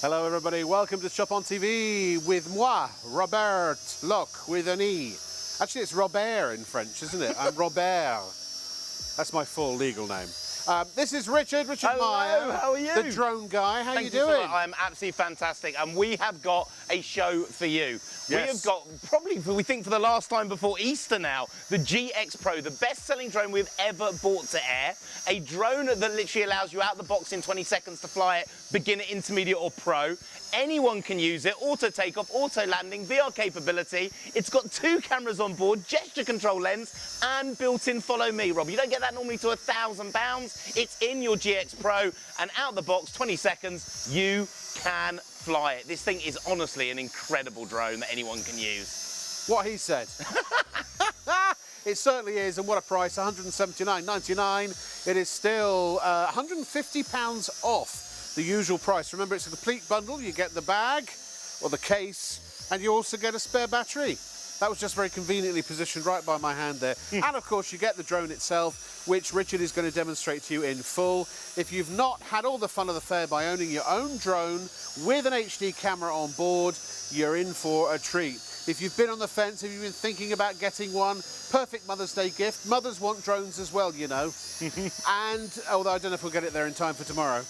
Hello everybody, welcome to Shop on TV with moi, Robert Locke with an E. Actually it's Robert in French, isn't it? I'm Robert. That's my full legal name. This is Richard Meyer. How are you? The drone guy. How Thank you doing? I'm absolutely fantastic, and we have got a show for you. Yes. We have got, probably, we think for the last time before Easter now, the GX Pro, the best-selling drone we've ever brought to air. A drone that literally allows you out the box in 20 seconds to fly it, beginner, intermediate or pro. Anyone can use it, auto takeoff, auto landing, VR capability. It's got 2 cameras on board, gesture control lens, and built-in follow me, Rob. You don't get that normally to £1,000. It's in your GX Pro, and out the box, 20 seconds, you can fly it. This thing is honestly an incredible drone that anyone can use. What he said. It certainly is, and what a price, $179.99. It is still £150 off the usual price. Remember, it's a complete bundle. You get the bag or the case, and you also get a spare battery. That was just very conveniently positioned right by my hand there. And of course, you get the drone itself, which Richard is going to demonstrate to you in full. If you've not had all the fun of the fair by owning your own drone with an HD camera on board, you're in for a treat. If you've been on the fence, if you've been thinking about getting one, perfect Mother's Day gift. Mothers want drones as well, you know. And, although I don't know if we'll get it there in time for tomorrow.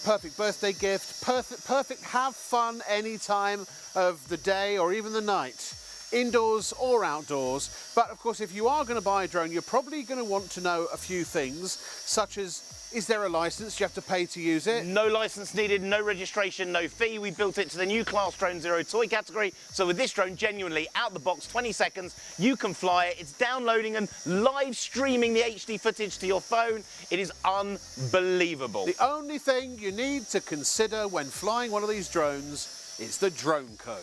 Perfect birthday gift, perfect have fun any time of the day or even the night, indoors or outdoors. But of course, if you are going to buy a drone, you're probably going to want to know a few things, such as, is there a license you have to pay to use it? No license needed, no registration, no fee. We built it to the new Class Drone Zero toy category. So with this drone, genuinely, out the box, 20 seconds, you can fly it. It's downloading and live streaming the HD footage to your phone. It is unbelievable. The only thing you need to consider when flying one of these drones is the drone code.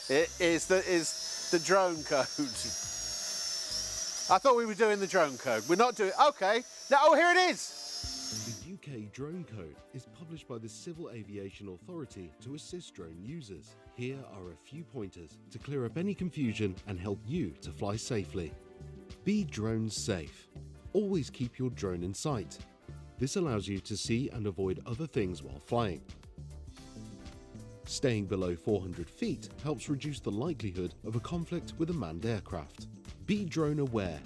It is the drone code. I thought we were doing the drone code. We're not doing. Okay. Now, oh, here it is. The UK Drone Code is published by the Civil Aviation Authority to assist drone users. Here are a few pointers to clear up any confusion and help you to fly safely. Be drone safe. Always keep your drone in sight. This allows you to see and avoid other things while flying. Staying below 400 feet helps reduce the likelihood of a conflict with a manned aircraft. Be drone aware.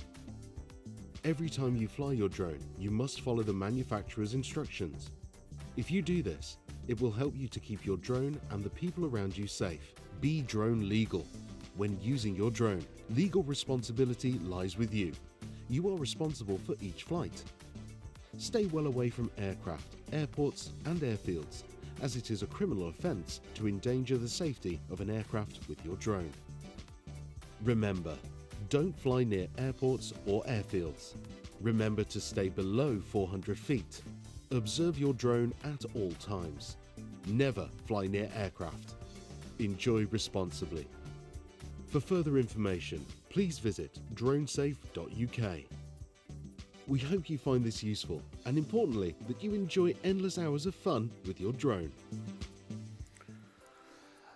Every time you fly your drone, you must follow the manufacturer's instructions. If you do this, it will help you to keep your drone and the people around you safe. Be drone legal. When using your drone, legal responsibility lies with you. You are responsible for each flight. Stay well away from aircraft, airports and airfields, as it is a criminal offence to endanger the safety of an aircraft with your drone. Remember, don't fly near airports or airfields. Remember to stay below 400 feet. Observe your drone at all times. Never fly near aircraft. Enjoy responsibly. For further information, please visit dronesafe.uk. We hope you find this useful, and importantly, that you enjoy endless hours of fun with your drone.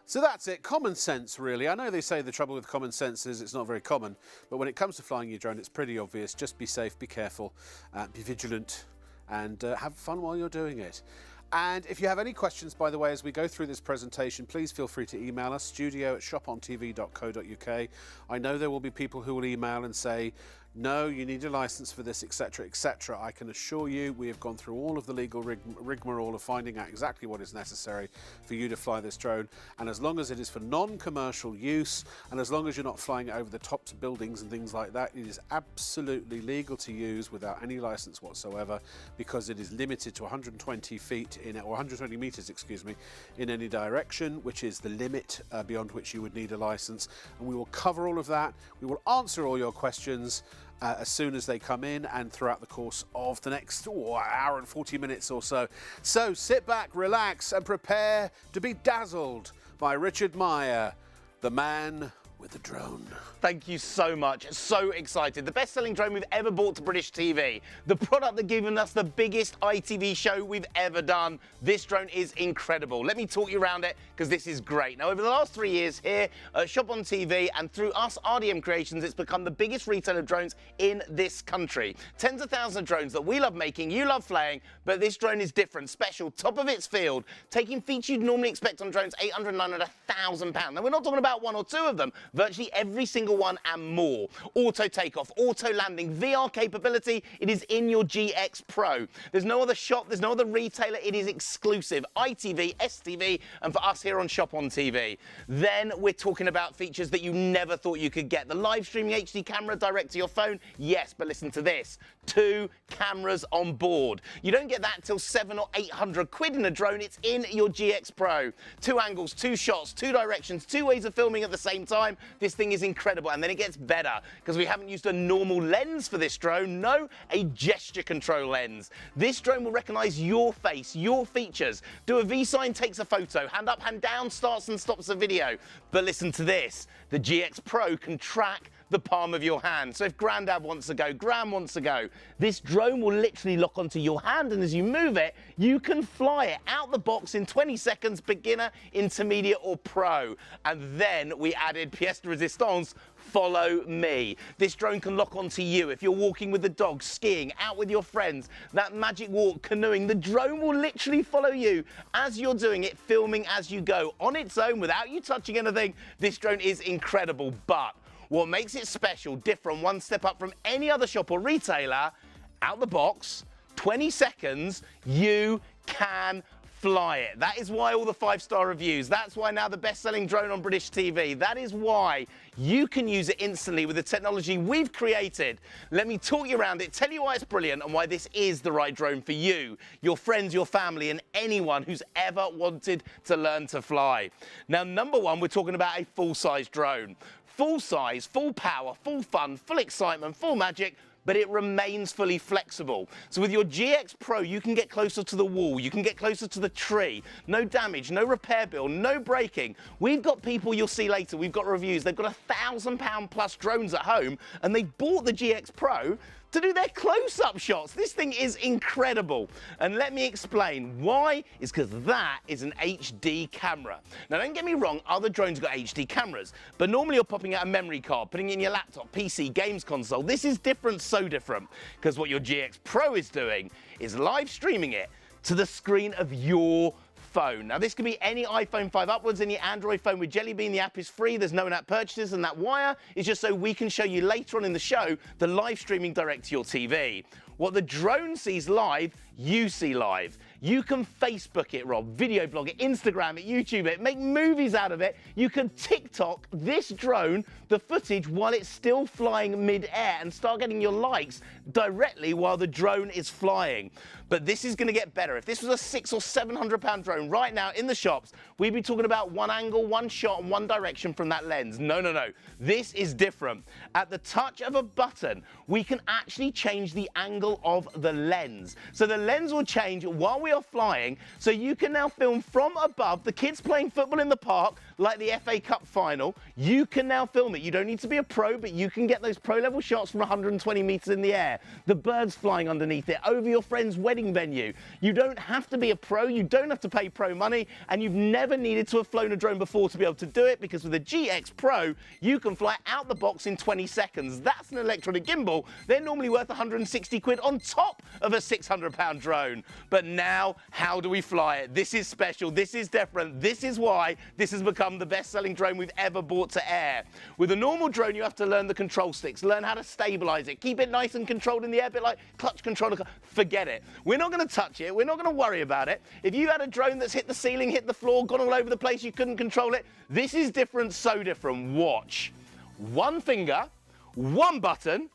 So that's it, common sense really. I know they say the trouble with common sense is it's not very common, but when it comes to flying your drone, it's pretty obvious. Just be safe, be careful, be vigilant, and have fun while you're doing it. And if you have any questions, by the way, as we go through this presentation, please feel free to email us, studio@shopontv.co.uk. I know there will be people who will email and say, no, you need a license for this, etc., etc. I can assure you we have gone through all of the legal rigmarole of finding out exactly what is necessary for you to fly this drone. And as long as it is for non-commercial use, and as long as you're not flying it over the tops of buildings and things like that, it is absolutely legal to use without any license whatsoever, because it is limited to 120 feet in, or 120 meters, excuse me, in any direction, which is the limit beyond which you would need a license. And we will cover all of that. We will answer all your questions as soon as they come in and throughout the course of the next hour and 40 minutes or so. So sit back, relax and prepare to be dazzled by Richard Meyer, the man with a drone. Thank you so much. So excited. The best-selling drone we've ever brought to British TV. The product that given us the biggest ITV show we've ever done. This drone is incredible. Let me talk you around it because this is great. Now, over the last 3 years here at ShopOnTV and through us RDM Creations, it's become the biggest retailer of drones in this country. Tens of thousands of drones that we love making, you love flying, but this drone is different, special, top of its field, taking features you'd normally expect on drones, 800, 900, £1,000. Now, we're not talking about one or two of them, virtually every single one and more. Auto takeoff, auto landing, VR capability, it is in your GX Pro. There's no other shop, there's no other retailer, it is exclusive. ITV, STV, and for us here on ShopOnTV. Then we're talking about features that you never thought you could get. The live streaming HD camera direct to your phone, yes, but listen to this. 2 cameras on board. You don't get that till 700 or 800 quid in a drone, it's in your GX Pro. 2 angles, 2 shots, 2 directions, 2 ways of filming at the same time. This thing is incredible, and then it gets better because we haven't used a normal lens for this drone, no, a gesture control lens. This drone will recognize your face, your features. Do a V sign, takes a photo, hand up, hand down, starts and stops a video. But listen to this, the GX Pro can track the palm of your hand. So if Grandad wants to go, Gran wants to go, this drone will literally lock onto your hand, and as you move it, you can fly it out the box in 20 seconds, beginner, intermediate or pro. And then we added pièce de résistance, follow me. This drone can lock onto you if you're walking with the dog, skiing, out with your friends, that magic walk, canoeing. The drone will literally follow you as you're doing it, filming as you go on its own without you touching anything. This drone is incredible, but what makes it special, different, one step up from any other shop or retailer, out the box, 20 seconds, you can fly it. That is why all the 5-star reviews. That's why now the best-selling drone on British TV. That is why you can use it instantly with the technology we've created. Let me talk you around it, tell you why it's brilliant and why this is the right drone for you, your friends, your family, and anyone who's ever wanted to learn to fly. Now, number one, we're talking about a full-size drone. Full size, full power, full fun, full excitement, full magic, but it remains fully flexible. So with your GX Pro, you can get closer to the wall, you can get closer to the tree, no damage, no repair bill, no braking. We've got people you'll see later, we've got reviews, they've got £1,000 plus drones at home, and they bought the GX Pro to do their close-up shots. This thing is incredible. And let me explain why. Is because that is an HD camera. Now, don't get me wrong, other drones got HD cameras, but normally you're popping out a memory card, putting it in your laptop, PC, games console. This is different, so different, because what your GX Pro is doing is live streaming it to the screen of your phone. Now, this can be any iPhone 5 upwards, any Android phone with Jelly Bean. The app is free, there's no in-app purchases, and that wire is just so we can show you later on in the show the live streaming direct to your TV. What the drone sees live, you see live. You can Facebook it, Rob, video blog it, Instagram it, YouTube it, make movies out of it. You can TikTok this drone, the footage, while it's still flying mid-air and start getting your likes directly while the drone is flying. But this is going to get better. If this was a £600 or £700 drone right now in the shops, we'd be talking about one angle, one shot, and one direction from that lens. No, no, no. This is different. At the touch of a button, we can actually change the angle of the lens. So the lens will change while we are flying, so you can now film from above, the kids playing football in the park, like the FA Cup final. You can now film it. You don't need to be a pro, but you can get those pro-level shots from 120 meters in the air. The birds flying underneath it, over your friend's wedding venue. You don't have to be a pro, you don't have to pay pro money, and you've never needed to have flown a drone before to be able to do it, because with a GX Pro, you can fly out the box in 20 seconds. That's an electronic gimbal. They're normally worth 160 quid on top of a £600 drone. But now, how do we fly it? This is special, this is different, this is why this has become the best-selling drone we've ever brought to air. With a normal drone, you have to learn the control sticks, learn how to stabilize it, keep it nice and controlled in the air, a bit like clutch control. Forget it. We're not going to touch it, we're not going to worry about it. If you had a drone that's hit the ceiling, hit the floor, gone all over the place, you couldn't control it, this is different, so different. Watch. One finger, one button,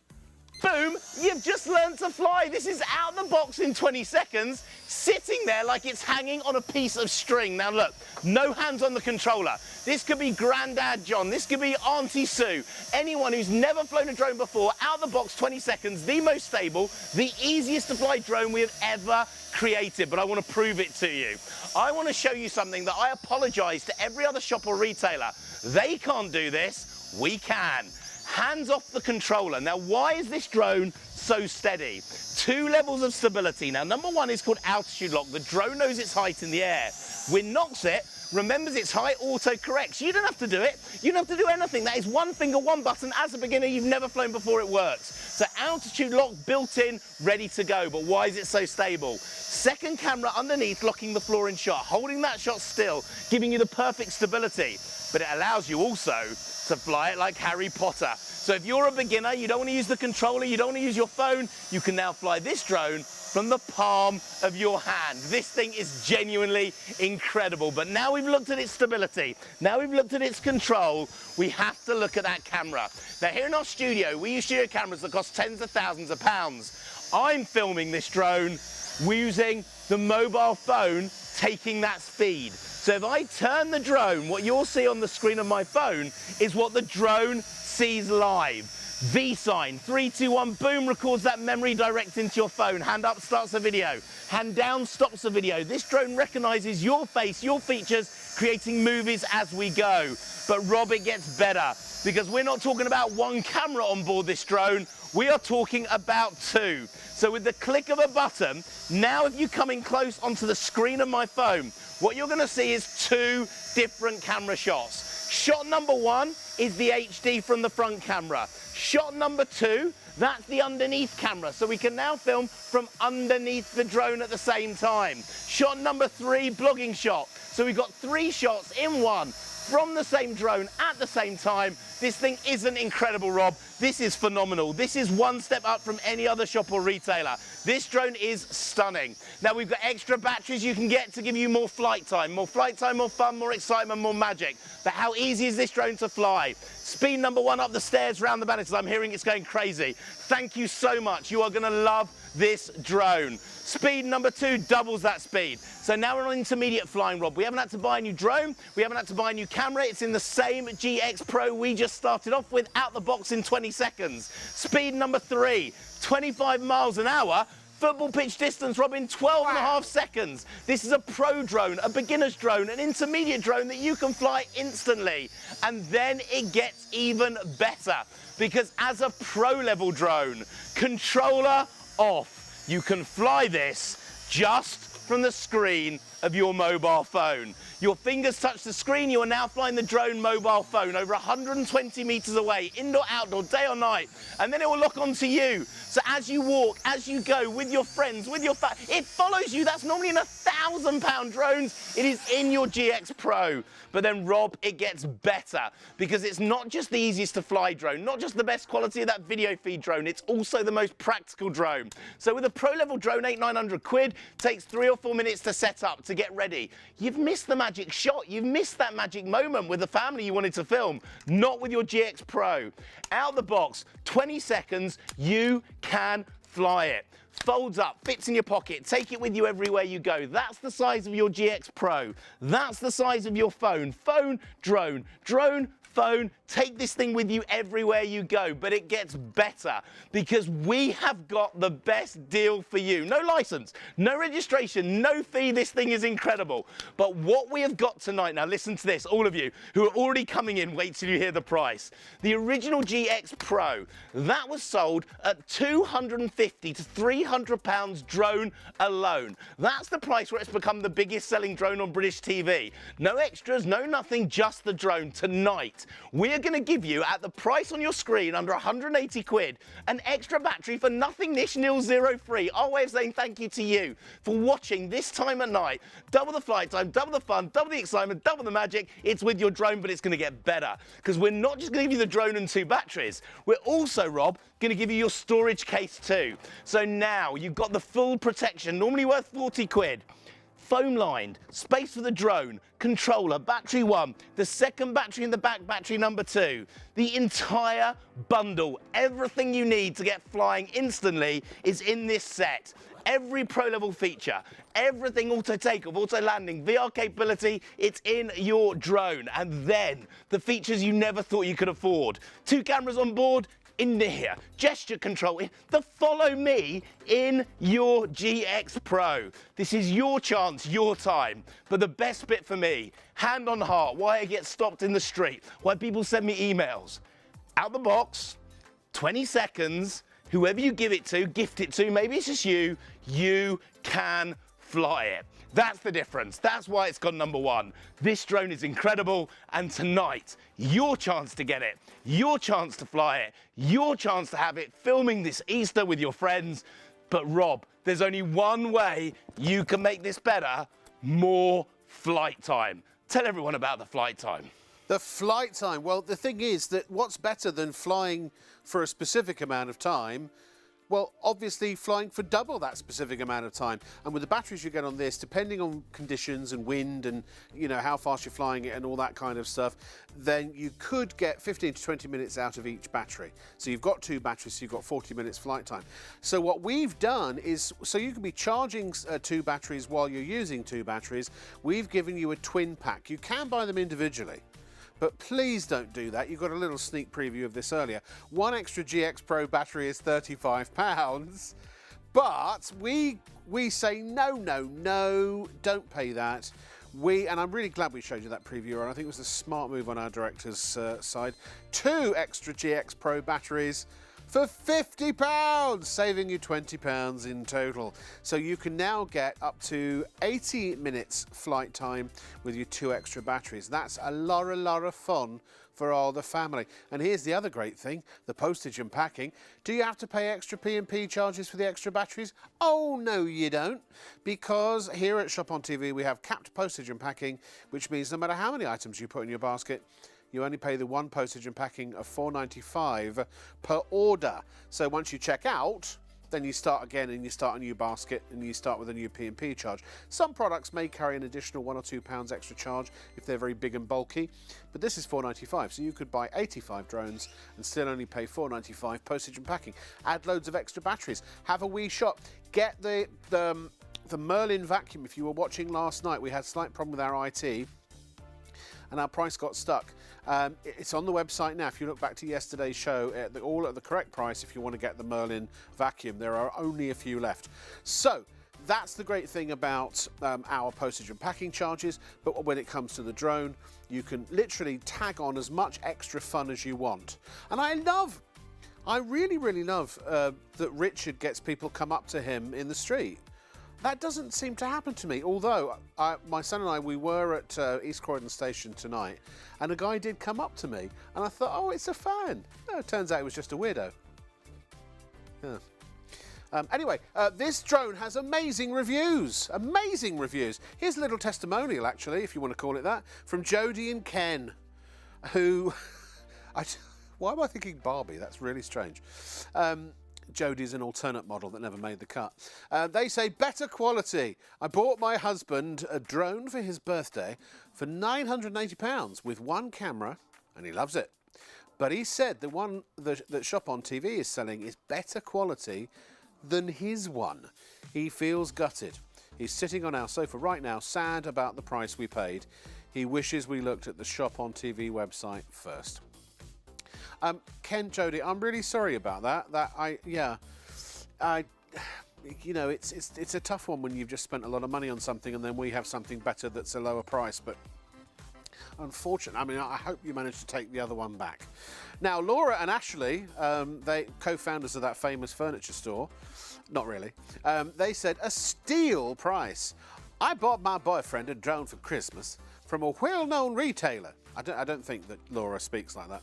boom, you've just learned to fly. This is out the box in 20 seconds, sitting there like it's hanging on a piece of string. Now look, no hands on the controller. This could be Grandad John, this could be Auntie Sue, anyone who's never flown a drone before, out the box, 20 seconds, the most stable, the easiest to fly drone we have ever created. But I want to prove it to you. I want to show you something that I apologize to every other shop or retailer. They can't do this. We can. Hands off the controller. Now, why is this drone so steady? 2 levels of stability. Now, number 1 is called altitude lock. The drone knows its height in the air. When knocks it, remembers its height, auto-corrects. You don't have to do it. You don't have to do anything. That is one finger, one button. As a beginner, you've never flown before, it works. So altitude lock built in, ready to go. But why is it so stable? Second camera underneath, locking the floor in shot, holding that shot still, giving you the perfect stability. But it allows you also to fly it like Harry Potter. So if you're a beginner, you don't want to use the controller, you don't want to use your phone, you can now fly this drone from the palm of your hand. This thing is genuinely incredible. But now we've looked at its stability, now we've looked at its control, we have to look at that camera. Now here in our studio, we use studio cameras that cost tens of thousands of pounds. I'm filming this drone using the mobile phone, taking that speed. So if I turn the drone, what you'll see on the screen of my phone is what the drone sees live. V sign, 3, 2, 1, boom, records that memory direct into your phone. Hand up starts the video. Hand down stops the video. This drone recognizes your face, your features, creating movies as we go. But Rob, it gets better, because we're not talking about one camera on board this drone, we are talking about 2. So with the click of a button, now if you come in close onto the screen of my phone, what you're going to see is 2 different camera shots. Shot number 1 is the HD from the front camera. Shot number 2, that's the underneath camera. So we can now film from underneath the drone at the same time. Shot number 3, blogging shot. So we've got 3 shots in one from the same drone at the same time. This thing isn't incredible, Rob. This is phenomenal. This is one step up from any other shop or retailer. This drone is stunning. Now we've got extra batteries you can get to give you more flight time, more fun, more excitement, more magic. But how easy is this drone to fly? Speed number 1 up the stairs, round the banners. I'm hearing it's going crazy. Thank you so much. You are going to love this drone. Speed number 2 doubles that speed. So now we're on intermediate flying, Rob. We haven't had to buy a new drone. We haven't had to buy a new camera. It's in the same GX Pro we just started off with out the box in 20 seconds. Speed number 3, 25 miles an hour. Football pitch distance, Rob, in 12.5 seconds. This is a pro drone, a beginner's drone, an intermediate drone that you can fly instantly. And then it gets even better, because as a pro level drone, controller off, you can fly this just from the screen of your mobile phone. Your fingers touch the screen, you are now flying the drone mobile phone over 120 meters away, indoor, outdoor, day or night, and then it will lock onto you. So as you walk, as you go, with your friends, with your it follows you. That's normally in £1,000 drones. It is in your GX Pro. But then, Rob, it gets better, because it's not just the easiest to fly drone, not just the best quality of that video feed drone, it's also the most practical drone. So with a pro level drone, 800-900 quid, takes 3 or 4 minutes to set up, to get ready. You've missed the magic shot. You've missed that magic moment with the family you wanted to film. Not with your GX Pro. Out the box, 20 seconds, you can fly it. Folds up, fits in your pocket, take it with you everywhere you go. That's the size of your GX Pro. That's the size of your phone. Phone, drone, drone, phone. Take this thing with you everywhere you go. But it gets better, because we have got the best deal for you. No license, no registration, no fee. This thing is incredible. But what we have got tonight, now listen to this, all of you who are already coming in, wait till you hear the price. The original GX Pro, that was sold at £250 to £300 drone alone. That's the price where it's become the biggest selling drone on British TV. No extras, no nothing, just the drone. Tonight, we're going to give you, at the price on your screen, under 180 quid, an extra battery for nothing, nish, nil, zero free. Our way of saying thank you to you for watching this time at night. Double the flight time, double the fun, double the excitement, double the magic. It's with your drone, but it's going to get better, because we're not just going to give you the drone and 2 batteries. We're also, Rob, going to give you your storage case too. So now you've got the full protection, normally worth 40 quid. Foam lined, space for the drone, controller, battery 1, the second battery in the back, battery number 2. The entire bundle, everything you need to get flying instantly is in this set. Every pro level feature, everything auto takeoff, auto landing, VR capability, it's in your drone. And then the features you never thought you could afford. 2 cameras on board, in here, gesture control, the follow me in your GX Pro. This is your chance, your time. But the best bit for me, hand on heart, why I get stopped in the street, why people send me emails. Out the box, 20 seconds, whoever you give it to, gift it to, maybe it's just you can fly it. That's the difference. That's why it's gone #1. This drone is incredible, and tonight, your chance to get it, your chance to fly it, your chance to have it filming this Easter with your friends. But Rob, there's only one way you can make this better: more flight time. Tell everyone about the flight time. The flight time. Well, the thing is that what's better than flying for a specific amount of time? Well, obviously flying for double that specific amount of time. And with the batteries you get on this, depending on conditions and wind and, you know, how fast you're flying it and all that kind of stuff, then you could get 15 to 20 minutes out of each battery. So you've got 2 batteries, so you've got 40 minutes flight time. So what we've done is, so you can be charging 2 batteries while you're using 2 batteries, we've given you a twin pack. You can buy them individually, but please don't do that. You got a little sneak preview of this earlier. One extra GX Pro battery is £35, but we say no, don't pay that. And I'm really glad we showed you that preview, and I think it was a smart move on our director's side. 2 extra GX Pro batteries for £50, saving you £20 in total. So you can now get up to 80 minutes flight time with your 2 extra batteries. That's a lot of fun for all the family. And here's the other great thing, the postage and packing. Do you have to pay extra P&P charges for the extra batteries? Oh, no, you don't. Because here at ShopOnTV, we have capped postage and packing, which means no matter how many items you put in your basket, you only pay the 1 postage and packing of $4.95 per order. So once you check out, then you start again and you start a new basket and you start with a new P&P charge. Some products may carry an additional £1 or £2 extra charge if they're very big and bulky, but this is $4.95, so you could buy 85 drones and still only pay $4.95 postage and packing. Add loads of extra batteries, have a wee shop, get the Merlin vacuum. If you were watching last night, we had a slight problem with our IT and our price got stuck. It's on the website now. If you look back to yesterday's show, all at the correct price if you want to get the Merlin vacuum. There are only a few left. So that's the great thing about our postage and packing charges. But when it comes to the drone, you can literally tag on as much extra fun as you want. And I really love that Richard gets people come up to him in the street. That doesn't seem to happen to me, although my son and I, we were at East Croydon Station tonight, and a guy did come up to me, and I thought, oh, it's a fan. No, it turns out it was just a weirdo. Yeah. Anyway, this drone has amazing reviews. Amazing reviews. Here's a little testimonial, actually, if you want to call it that, from Jodie and Ken, who... why am I thinking Barbie? That's really strange. Jodie's an alternate model that never made the cut. They say, better quality. I bought my husband a drone for his birthday for £980 with 1 camera, and he loves it. But he said the one that ShopOnTV is selling is better quality than his one. He feels gutted. He's sitting on our sofa right now, sad about the price we paid. He wishes we looked at the ShopOnTV website first. Ken, Jodie, I'm really sorry about that. You know, it's a tough one when you've just spent a lot of money on something and then we have something better that's a lower price. But unfortunately, I mean, I hope you managed to take the other one back. Now, Laura and Ashley, they co-founders of that famous furniture store, not really. They said a steal price. I bought my boyfriend a drone for Christmas from a well-known retailer. I don't think that Laura speaks like that.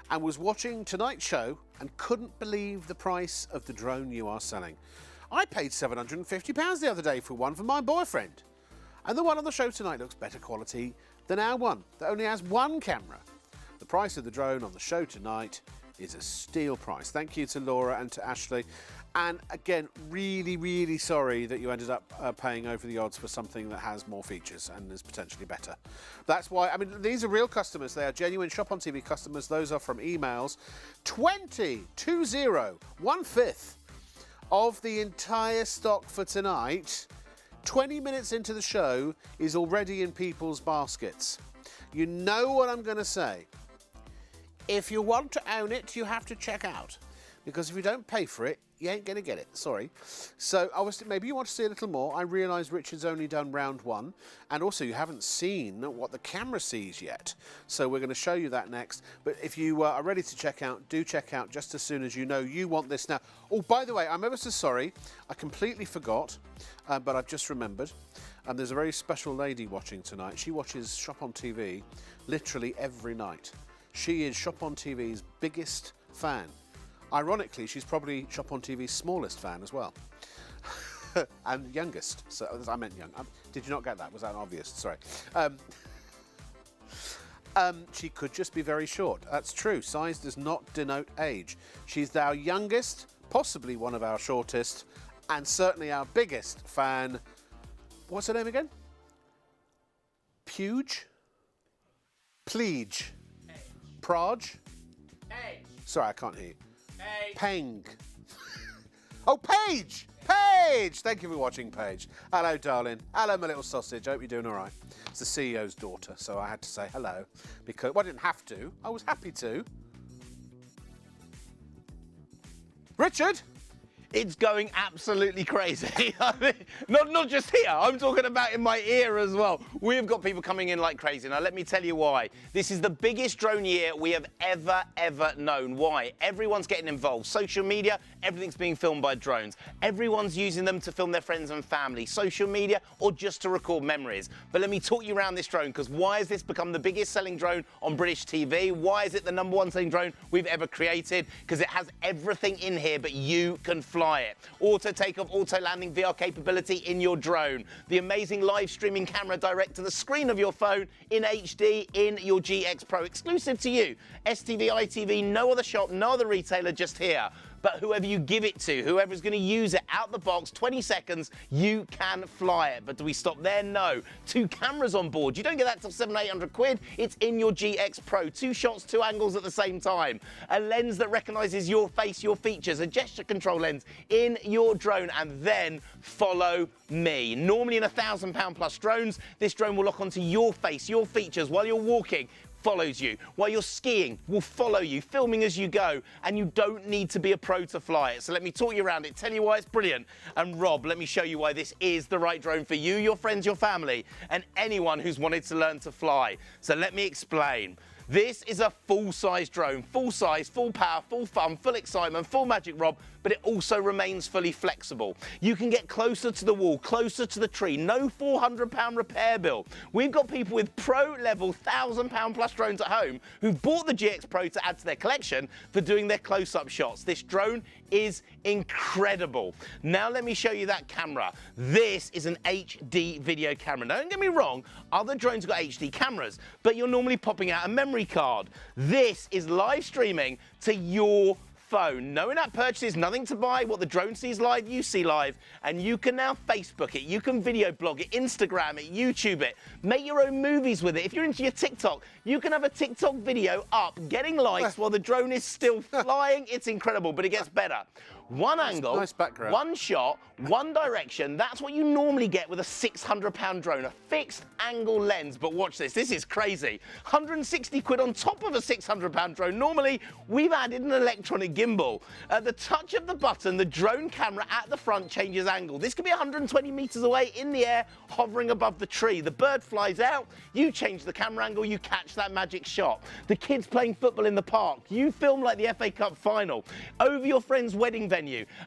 And was watching tonight's show and couldn't believe the price of the drone you are selling. I paid £750 the other day for one for my boyfriend. And the one on the show tonight looks better quality than our one that only has 1 camera. The price of the drone on the show tonight is a steal price. Thank you to Laura and to Ashley. And again, really sorry that you ended up paying over the odds for something that has more features and is potentially better. That's why, I mean, these are real customers. They are genuine ShopOnTV customers. Those are from emails. 1/5 of the entire stock for tonight, 20 minutes into the show, is already in people's baskets. You know what I'm going to say. If you want to own it, you have to check out. Because if you don't pay for it, you ain't going to get it. Sorry. So obviously, maybe you want to see a little more. I realise Richard's only done round 1. And also, you haven't seen what the camera sees yet. So we're going to show you that next. But if you are ready to check out, do check out just as soon as you know you want this now. Oh, by the way, I'm ever so sorry. I completely forgot, but I've just remembered. And there's a very special lady watching tonight. She watches Shop on TV literally every night. She is Shop on TV's biggest fan. Ironically, she's probably Shop on TV's smallest fan as well. And youngest. So I meant young. Did you not get that? Was that obvious? Sorry. She could just be very short. That's true. Size does not denote age. She's our youngest, possibly one of our shortest, and certainly our biggest fan. What's her name again? Puge? Pleege? Praj? Sorry, I can't hear you. Peng. Oh, Paige! Paige! Thank you for watching, Paige. Hello, darling. Hello, my little sausage. I hope you're doing all right. It's the CEO's daughter, so I had to say hello. Because, well, I didn't have to. I was happy to. Richard? It's going absolutely crazy. I mean, not just here, I'm talking about in my ear as well. We've got people coming in like crazy. Now, let me tell you why. This is the biggest drone year we have ever known. Why? Everyone's getting involved. Social media, everything's being filmed by drones. Everyone's using them to film their friends and family. Social media, or just to record memories. But let me talk you around this drone, because why has this become the biggest selling drone on British TV? Why is it the #1 selling drone we've ever created? Because it has everything in here, but you can fly it. Auto takeoff, auto landing, VR capability in your drone. The amazing live streaming camera direct to the screen of your phone in HD in your GX Pro, exclusive to you. STV, ITV, no other shop, no other retailer, just here. But whoever you give it to, whoever's going to use it out the box, 20 seconds, you can fly it. But do we stop there? No. 2 cameras on board. You don't get that till 700-800 quid. It's in your GX Pro. 2 shots, 2 angles at the same time. A lens that recognises your face, your features. A gesture control lens in your drone. And then follow me. Normally in £1,000 plus drones, this drone will lock onto your face, your features while you're walking. Follows you. While you're skiing, will follow you, filming as you go, and you don't need to be a pro to fly it. So let me talk you around it, tell you why it's brilliant. And Rob, let me show you why this is the right drone for you, your friends, your family, and anyone who's wanted to learn to fly. So let me explain. This is a full-size drone, full size, full power, full fun, full excitement, full magic, Rob, but it also remains fully flexible. You can get closer to the wall, closer to the tree, no £400 repair bill. We've got people with pro-level £1,000 plus drones at home who've bought the GX Pro to add to their collection for doing their close-up shots. This drone is incredible. Now let me show you that camera. This is an HD video camera. Now, don't get me wrong, other drones have got HD cameras, but you're normally popping out a memory card. This is live streaming to your phone. No in-app purchases, nothing to buy. What the drone sees live, you see live. And you can now Facebook it, you can video blog it, Instagram it, YouTube it. Make your own movies with it. If you're into your TikTok, you can have a TikTok video up, getting likes while the drone is still flying. It's incredible, but it gets better. One angle, nice background. One shot, one direction. That's what you normally get with a £600 drone, a fixed angle lens. But watch this, this is crazy. 160 quid on top of a £600 drone. Normally, we've added an electronic gimbal. At the touch of the button, the drone camera at the front changes angle. This could be 120 meters away in the air, hovering above the tree. The bird flies out, you change the camera angle, you catch that magic shot. The kids playing football in the park, you film like the FA Cup final, over your friend's wedding venue.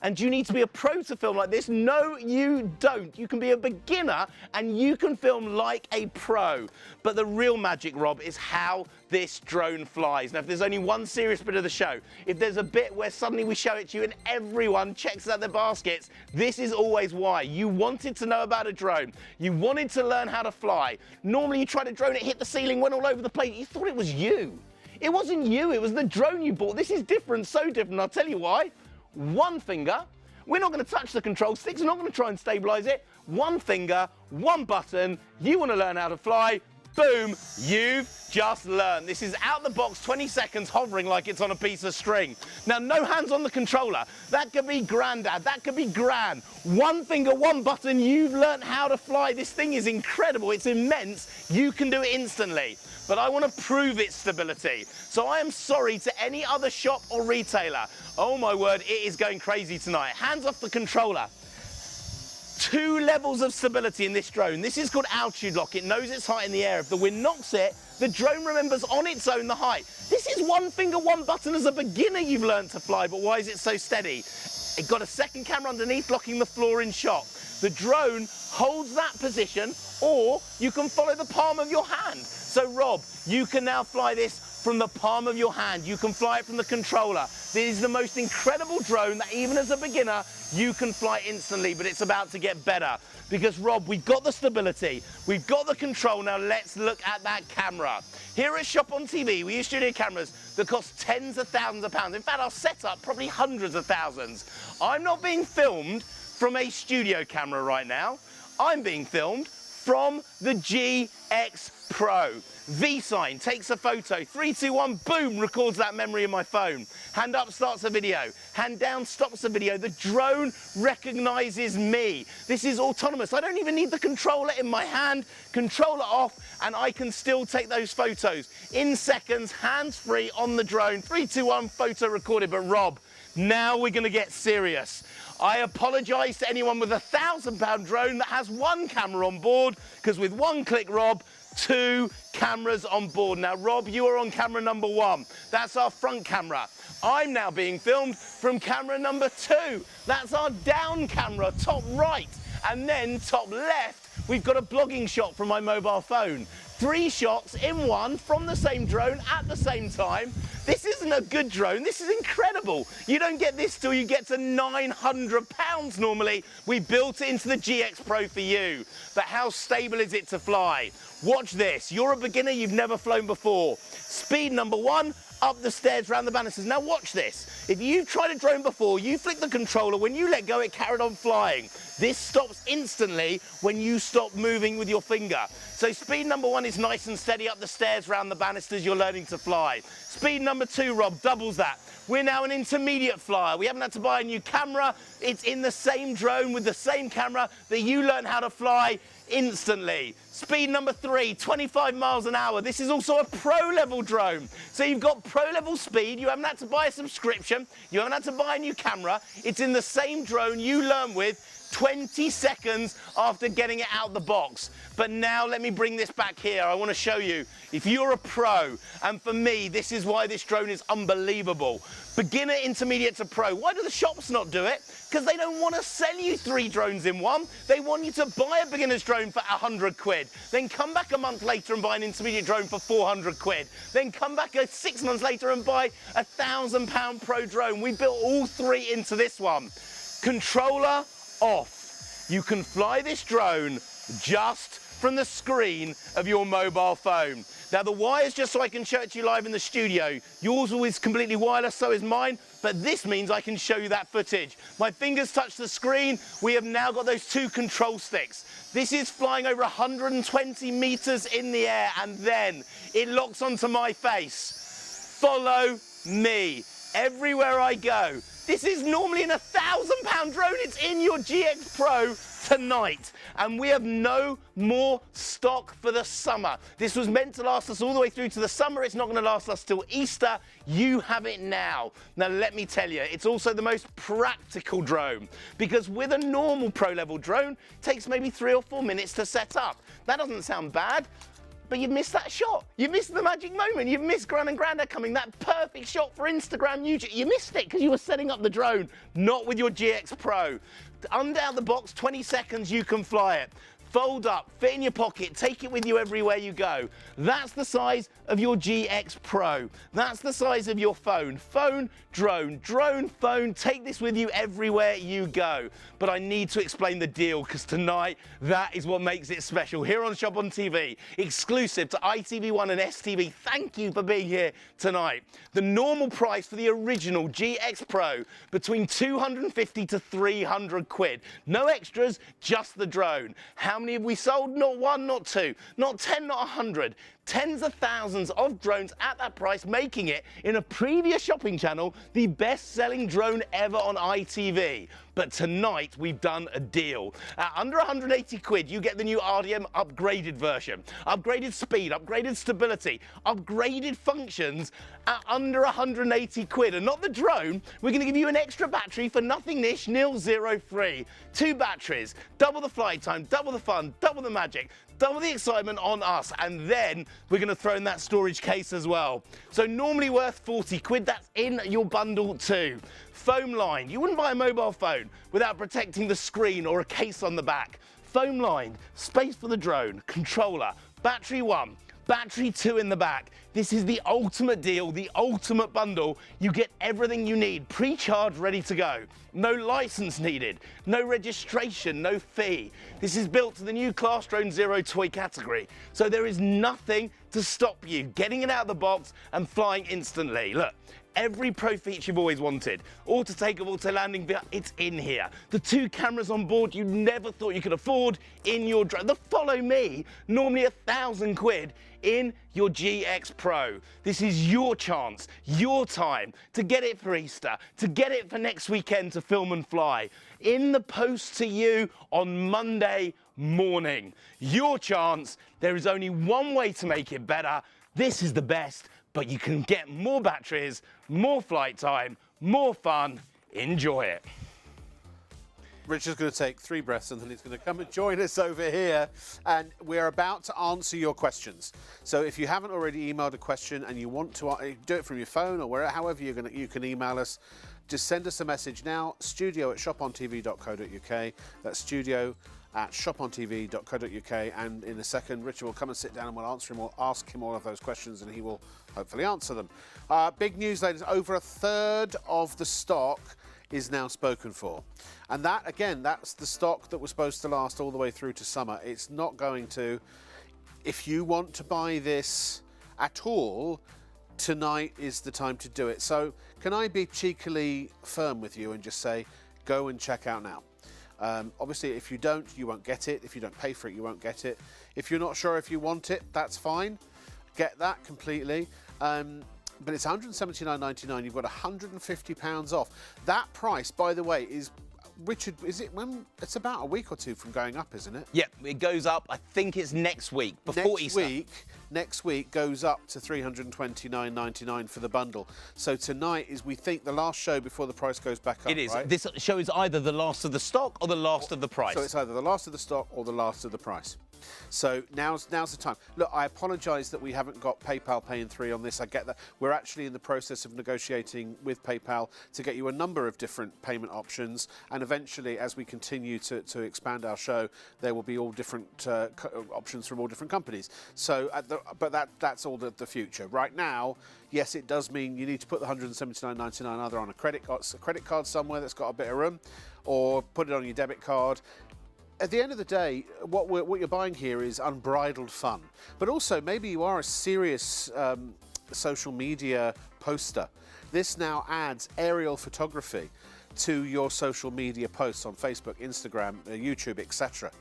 And do you need to be a pro to film like this? No, you don't. You can be a beginner and you can film like a pro. But the real magic, Rob, is how this drone flies. Now, if there's only one serious bit of the show, if there's a bit where suddenly we show it to you and everyone checks out their baskets, this is always why. You wanted to know about a drone. You wanted to learn how to fly. Normally, you try to drone it, hit the ceiling, went all over the place. You thought it was you. It wasn't you. It was the drone you bought. This is different, so different. I'll tell you why. One finger. We're not going to touch the control sticks. We're not going to try and stabilize it. One finger, one button. You want to learn how to fly. Boom, you've just learned. This is out the box, 20 seconds, hovering like it's on a piece of string. Now, no hands on the controller. That could be granddad, that could be gran. One finger, one button, you've learned how to fly. This thing is incredible, it's immense. You can do it instantly. But I want to prove its stability. So I am sorry to any other shop or retailer. Oh my word, it is going crazy tonight. Hands off the controller. 2 levels of stability in this drone. This is called altitude lock. It knows its height in the air. If the wind knocks it, the drone remembers on its own the height. This is one finger, one button. As a beginner, you've learned to fly, but why is it so steady? It got a second camera underneath, locking the floor in shot. The drone holds that position, or you can follow the palm of your hand. So Rob, you can now fly this from the palm of your hand. You can fly it from the controller. This is the most incredible drone that even as a beginner, you can fly instantly, but it's about to get better. Because Rob, we've got the stability, we've got the control, now let's look at that camera. Here at ShopOnTV, we use studio cameras that cost tens of thousands of pounds. In fact, our setup, probably hundreds of thousands. I'm not being filmed from a studio camera right now. I'm being filmed from the GX Pro. V-sign, takes a photo, 3, 2, 1, boom, records that memory in my phone. Hand up starts a video, hand down stops the video. The drone recognizes me. This is autonomous. I don't even need the controller in my hand, controller off, and I can still take those photos. In seconds, hands-free on the drone, 3, 2, 1, photo recorded. But Rob, now we're gonna get serious. I apologize to anyone with a £1,000 drone that has 1 camera on board, because with 1 click, Rob, 2 cameras on board. Now, Rob, you are on camera number 1. That's our front camera. I'm now being filmed from camera number 2. That's our down camera, top right. And then top left, we've got a blogging shot from my mobile phone. 3 shots in one from the same drone at the same time. This isn't a good drone, this is incredible. You don't get this till you get to £900 normally. We built it into the GX Pro for you. But how stable is it to fly? Watch this, you're a beginner, you've never flown before. Speed number 1, up the stairs, round the banisters. Now watch this. If you've tried a drone before, you flick the controller, when you let go, it carried on flying. This stops instantly when you stop moving with your finger. So speed number 1 is nice and steady up the stairs, round the banisters, you're learning to fly. Speed number 2, Rob, doubles that. We're now an intermediate flyer. We haven't had to buy a new camera. It's in the same drone with the same camera that you learn how to fly instantly. Speed number 3, 25 miles an hour. This is also a pro level drone. So you've got pro level speed. You haven't had to buy a subscription. You haven't had to buy a new camera. It's in the same drone you learn with 20 seconds after getting it out the box. But now let me bring this back here. I want to show you, if you're a pro, and for me, this is why this drone is unbelievable. Beginner, intermediate to pro. Why do the shops not do it? Because they don't want to sell you 3 drones in one. They want you to buy a beginner's drone for 100 quid. Then come back a month later and buy an intermediate drone for 400 quid. Then come back 6 months later and buy a £1,000 pro drone. We built all 3 into this one. Controller off. You can fly this drone just from the screen of your mobile phone. Now the wire's just so I can show it to you live in the studio. Yours is completely wireless, so is mine, but this means I can show you that footage. My fingers touch the screen. We have now got those 2 control sticks. This is flying over 120 meters in the air, and then it locks onto my face. Follow me everywhere I go. This is normally an £1,000 drone. It's in your GX Pro tonight. And we have no more stock for the summer. This was meant to last us all the way through to the summer. It's not going to last us till Easter. You have it now. Now, let me tell you, it's also the most practical drone, because with a normal pro level drone, it takes maybe 3 or 4 minutes to set up. That doesn't sound bad. But you've missed that shot. You've missed the magic moment. You've missed Gran and Grandad coming, that perfect shot for Instagram, YouTube. You missed it because you were setting up the drone, not with your GX Pro. Undown the box, 20 seconds, you can fly it. Fold up, fit in your pocket, take it with you everywhere you go. That's the size of your GX Pro. That's the size of your phone. Phone, drone, drone, phone. Take this with you everywhere you go. But I need to explain the deal, because tonight, that is what makes it special. Here on ShopOnTV, exclusive to ITV1 and STV. Thank you for being here tonight. The normal price for the original GX Pro, between 250 to 300 quid. No extras, just the drone. How many have we sold? Not one, not two, not 10, not 100. Tens of thousands of drones at that price, making it, in a previous shopping channel, the best-selling drone ever on ITV. But tonight, we've done a deal. At under 180 quid, you get the new RDM upgraded version. Upgraded speed, upgraded stability, upgraded functions at under 180 quid. And not the drone, we're going to give you an extra battery for nothing-ish, nil, zero, free. 2 batteries, double the flight time, double the fun, double the magic, double the excitement on us, and then we're going to throw in that storage case as well. So normally worth 40 quid, that's in your bundle too. Foam lined, you wouldn't buy a mobile phone without protecting the screen or a case on the back. Foam lined, space for the drone, controller, battery 1, battery 2 in the back. This is the ultimate deal, the ultimate bundle. You get everything you need, pre-charged, ready to go. No license needed, no registration, no fee. This is built to the new Class Drone Zero toy category, so there is nothing to stop you getting it out of the box and flying instantly. Look, every pro feature you've always wanted. Auto takeoff, auto landing, it's in here. The 2 cameras on board you never thought you could afford in your drone. The Follow Me, normally 1,000 quid, in your GX Pro. This is your chance, your time to get it for Easter, to get it for next weekend to film and fly. In the post to you on Monday morning. Your chance. There is only one way to make it better. This is the best, but you can get more batteries, more flight time, more fun. Enjoy it. Richard's going to take 3 breaths and then he's going to come and join us over here, and we're about to answer your questions. So if you haven't already emailed a question and you want to do it from your phone or wherever, however you can email us, just send us a message now, studio@shopontv.co.uk. That's studio@shopontv.co.uk, and in a second Richard will come and sit down and we'll answer him or ask him all of those questions and he will hopefully answer them. Big news, ladies, over 1/3 of the stock is now spoken for. And that, again, that's the stock that was supposed to last all the way through to summer. It's not going to. If you want to buy this at all, tonight is the time to do it. So can I be cheekily firm with you and just say, go and check out now. Obviously, if you don't, you won't get it. If you don't pay for it, you won't get it. If you're not sure if you want it, that's fine. Get that completely. But it's £179.99. You've got £150 off. That price, by the way, is, Richard, is it when it's about a week or 2 from going up, isn't it? Yep, it goes up. I think it's next week, before Easter. Next week goes up to £329.99 for the bundle. So tonight is, we think, the last show before the price goes back up. It is. Right? This show is either the last of the stock or the last of the price. So it's either the last of the stock or the last of the price. So now's the time. Look, I apologise that we haven't got PayPal Pay in 3 on this. I get that. We're actually in the process of negotiating with PayPal to get you a number of different payment options, and eventually, as we continue to expand our show, there will be all different options from all different companies. So, but that's all the future. Right now, yes, it does mean you need to put the £179.99 either on a credit card somewhere that's got a bit of room, or put it on your debit card. At the end of the day, what you're buying here is unbridled fun. But also, maybe you are a serious social media poster. This now adds aerial photography to your social media posts on Facebook, Instagram, YouTube, etc.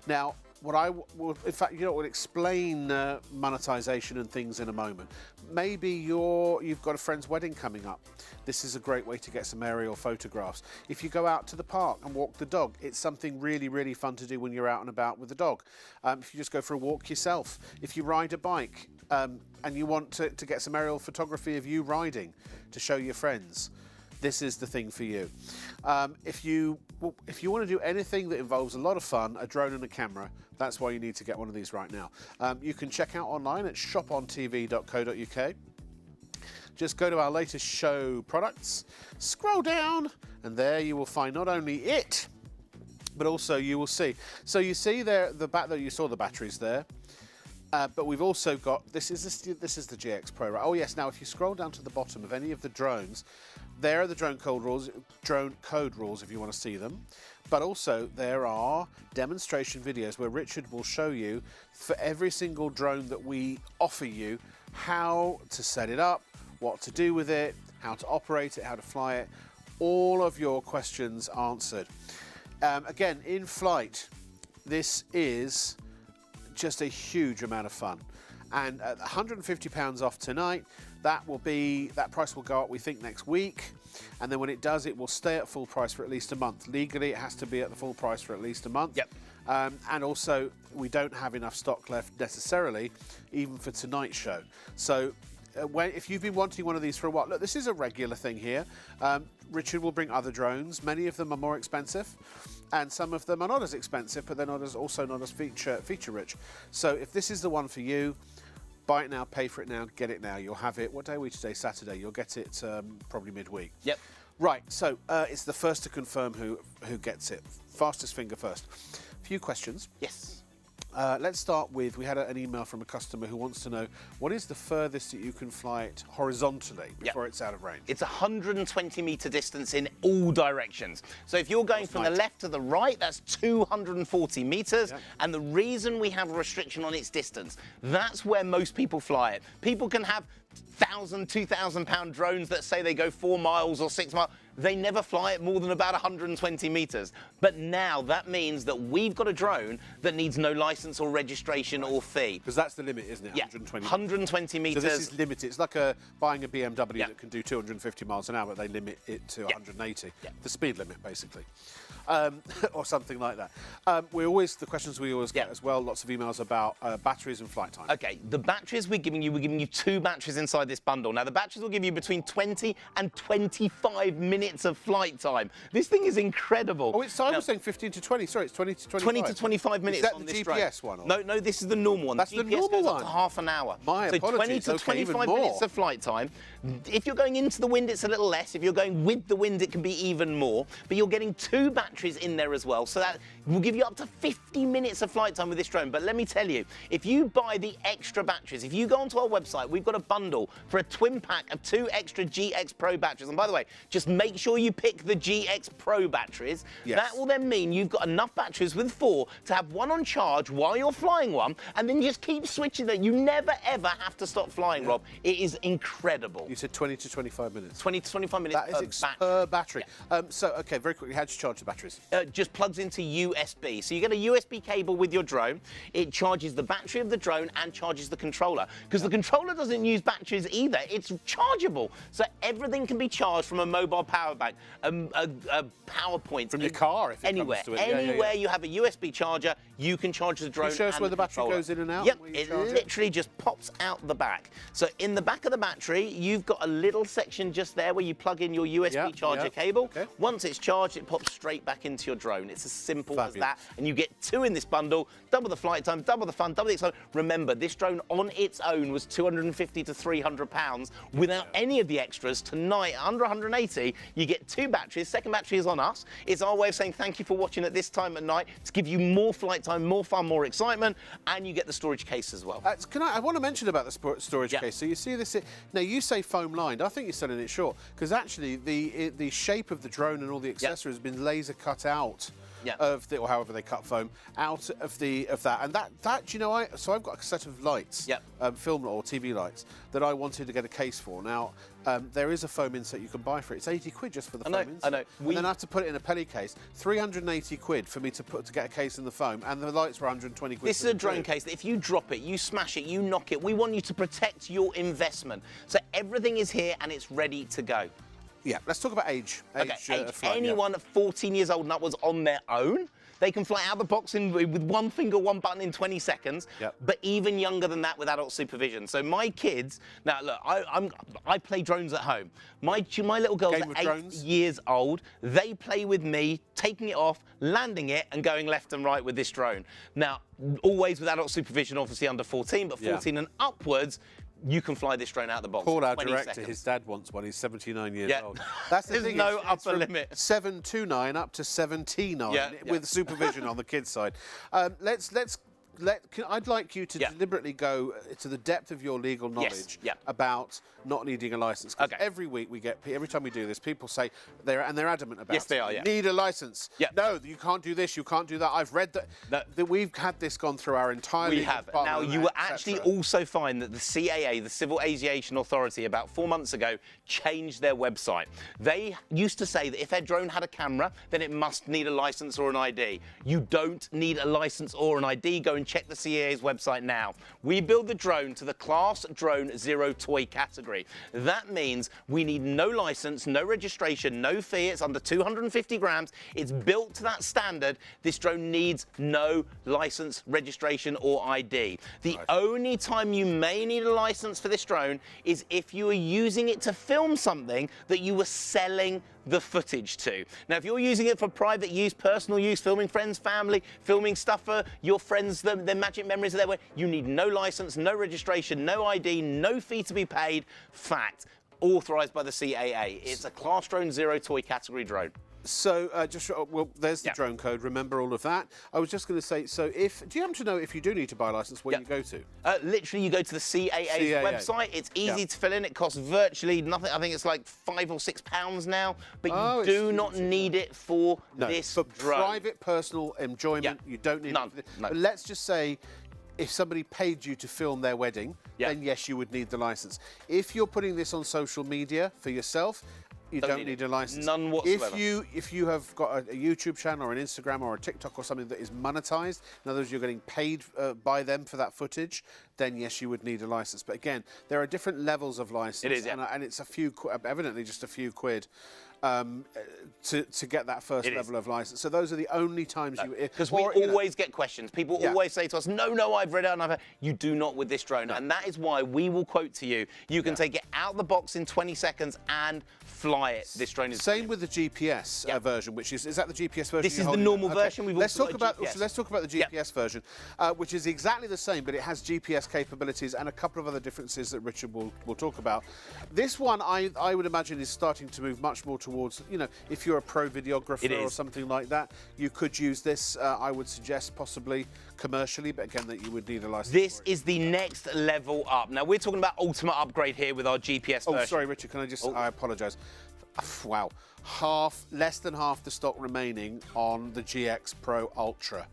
Now, what I will, in fact, we'll explain monetization and things in a moment. Maybe you've got a friend's wedding coming up. This is a great way to get some aerial photographs. If you go out to the park and walk the dog, it's something really, really fun to do when you're out and about with the dog. If you just go for a walk yourself, if you ride a bike and you want to get some aerial photography of you riding to show your friends, this is the thing for you. If you want to do anything that involves a lot of fun, a drone and a camera, that's why you need to get one of these right now. You can check out online at shopontv.co.uk. Just go to our latest show products, scroll down, and there you will find not only it, but also you will see. So you see there you saw the batteries there. But we've also got, this is the GX Pro, right? Oh yes, now if you scroll down to the bottom of any of the drones, there are the drone code rules if you want to see them. But also there are demonstration videos where Richard will show you, for every single drone that we offer you, how to set it up, what to do with it, how to operate it, how to fly it, all of your questions answered. Again, in flight, this is just a huge amount of fun. And at £150 off tonight, that price will go up, we think, next week. And then when it does, it will stay at full price for at least a month. Legally, it has to be at the full price for at least a month. Yep. And also, we don't have enough stock left necessarily, even for tonight's show. So if you've been wanting one of these for a while, look, this is a regular thing here. Richard will bring other drones. Many of them are more expensive, and some of them are not as expensive, but they're also not as feature rich. So if this is the one for you, buy it now, pay for it now, get it now. You'll have it. What day are we today? Saturday. You'll get it probably midweek. Yep. Right. So it's the first to confirm who gets it. Fastest finger first. Few questions. Yes. Let's start with, we had an email from a customer who wants to know, what is the furthest that you can fly it horizontally before it's out of range? It's 120 metre distance in all directions. So if you're going from the left to the right, that's 240 metres. Yep. And the reason we have a restriction on its distance, that's where most people fly it. People can have 1,000, 2,000 pound drones that say they go 4 miles or 6 miles. They never fly it more than about 120 metres. But now that means that we've got a drone that needs no licence or registration or fee. Because that's the limit, isn't it? Yeah, 120 metres. So this is limited. It's like buying a BMW that can do 250 miles an hour, but they limit it to 180. Yeah. The speed limit, basically. Or something like that. The questions we always get as well, lots of emails about batteries and flight time. Okay, the batteries we're giving you 2 batteries inside this bundle. Now, the batteries will give you between 20 and 25 minutes of flight time. This thing is incredible. Oh, I was saying 15 to 20. Sorry, it's 20 to 25. 20 to 25 minutes is that on the this GPS drone. one? No, this is the normal one. That's the the GPS normal goes one. up to half an hour. My so apologies. 20 to 25 minutes of flight time. If you're going into the wind, it's a little less. If you're going with the wind, it can be even more. But you're getting 2 batteries in there as well. So that will give you up to 50 minutes of flight time with this drone. But let me tell you, if you buy the extra batteries, if you go onto our website, we've got a bundle for a twin pack of 2 extra GX Pro batteries. And by the way, just make sure you pick the GX Pro batteries. Yes. That will then mean you've got enough batteries with 4 to have one on charge while you're flying one, and then just keep switching it. You never, ever have to stop flying, Rob. It is incredible. You said 20 to 25 minutes. 20 to 25 minutes per battery. So, okay, very quickly, how do you charge the batteries? Just plugs into USB. So you get a USB cable with your drone. It charges the battery of the drone and charges the controller. Because the controller doesn't use batteries either. It's chargeable. So everything can be charged from a mobile power bank, a power point. From your car, if it anywhere. comes to it. Anywhere you have a USB charger, you can charge the drone. Can you show us and where the battery controller. goes in and out? Yep, Where you it charge literally just pops out the back. So in the back of the battery, you've got a little section just there where you plug in your USB charger cable. Okay. Once it's charged, it pops straight back into your drone. It's as simple as that. And you get 2 in this bundle, double the flight time, double the fun, double the excitement. Remember, this drone on its own was 250 to 300 pounds without any of the extras. Tonight, under 180, you get 2 batteries. Second battery is on us. It's our way of saying thank you for watching at this time at night to give you more flight time, more fun, more excitement, and you get the storage case as well. I want to mention about the storage case. So you see this, now you say foam lined. I think you're selling it short, because actually the shape of the drone and all the accessories has been laser cut out. Of or however they cut foam out of that, and that you know, so I've got a set of lights, film or TV lights that I wanted to get a case for. Now there is a foam inset you can buy for it. It's 80 quid just for the foam inset. I know. And then I have to put it in a penny case. 380 quid for me to get a case in the foam, and the lights were 120 quid. This is a drone case that if you drop it, you smash it, you knock it. We want you to protect your investment. So everything is here and it's ready to go. Yeah, let's talk about age. Age. Anyone at 14 years old and upwards on their own, they can fly out the box with one finger, one button in 20 seconds, but even younger than that with adult supervision. So my kids, now look, I play drones at home. My little girls are 8 years old. They play with me, taking it off, landing it, and going left and right with this drone. Now, always with adult supervision, obviously under 14, but 14 and upwards, you can fly this drone out of the box. Call our director, his dad wants one, he's 79 years old. That's the thing, no upper limit. 729 up to 79 with supervision on the kids' side. Let's I'd like you to deliberately go to the depth of your legal knowledge about not needing a license. 'Cause every week every time we do this, people say they're adamant about. Yes, they are. You need a license. Yeah. No, you can't do this. You can't do that. I've read that we've had this gone through our entire. We have. Now, you will actually also find that the CAA, the Civil Aviation Authority, about 4 months ago, changed their website. They used to say that if their drone had a camera, then it must need a license or an ID. You don't need a license or an ID. Go and check the CAA's website now. We build the drone to the Class Drone Zero Toy category. That means we need no license, no registration, no fee. It's under 250 grams. It's built to that standard. This drone needs no license, registration, or ID. The only time you may need a license for this drone is if you are using it to film something that you were selling the footage to. Now, if you're using it for private use, personal use, filming friends, family, filming stuff for your friends, their magic memories of their way, you need no license, no registration, no ID, no fee to be paid. Fact, authorized by the CAA. It's a Class Drone Zero Toy category drone. So, there's the drone code. Remember all of that. I was just going to say, so do you happen to know if you do need to buy a license, where you go to? Literally, you go to the CAA's website. It's easy to fill in. It costs virtually nothing. I think it's like £5 or £6 now. But you do not need it for this for drone. Private, personal enjoyment. You don't need none. it. But let's just say, if somebody paid you to film their wedding, then yes, you would need the license. If you're putting this on social media for yourself, you don't need a license. None whatsoever. If you have got a YouTube channel or an Instagram or a TikTok or something that is monetized, in other words, you're getting paid by them for that footage, then yes, you would need a license. But again, there are different levels of license. It is, and it's evidently just a few quid. To get that first level of license. So those are the only times because we always get questions. People always say to us, no, I've read it and you do not with this drone. And that is why we will quote to you, you can take it out of the box in 20 seconds and fly it. This drone is same with the GPS version, which is that the GPS version? This is the normal version. Let's talk about the GPS version, which is exactly the same, but it has GPS capabilities and a couple of other differences that Richard will talk about. This one, I would imagine, is starting to move much more towards, if you're a pro videographer or something like that, you could use this. I would suggest possibly commercially, but again, that you would need a license. This is the next level up. Now, we're talking about ultimate upgrade here with our GPS version. Oh, sorry, Richard, can I just, I apologise. Wow, less than half the stock remaining on the GX Pro Ultra.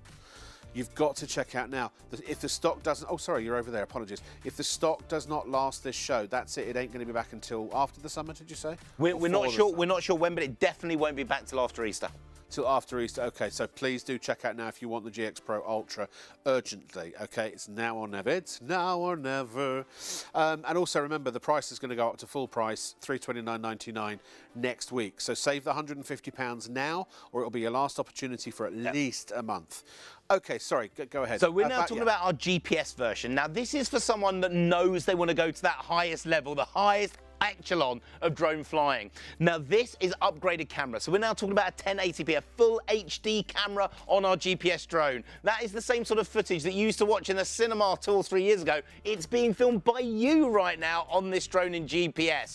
You've got to check out now. If the stock doesn't... Oh, sorry, you're over there. Apologies. If the stock does not last this show, that's it. It ain't going to be back until after the summer, did you say? We're not sure. We're not sure when, but it definitely won't be back till after Easter. Till after Easter. OK, so please do check out now if you want the GX Pro Ultra urgently. OK, it's now or never. It's now or never. And also remember, the price is going to go up to full price, $329.99 next week. So save the £150 now, or it'll be your last opportunity for at least a month. OK, sorry, go ahead. So we're now talking about our GPS version. Now, this is for someone that knows they want to go to that highest level, the highest echelon of drone flying. Now, this is upgraded camera. So we're now talking about a 1080p, a full HD camera on our GPS drone. That is the same sort of footage that you used to watch in the cinema 2 or 3 years ago. It's being filmed by you right now on this drone in GPS.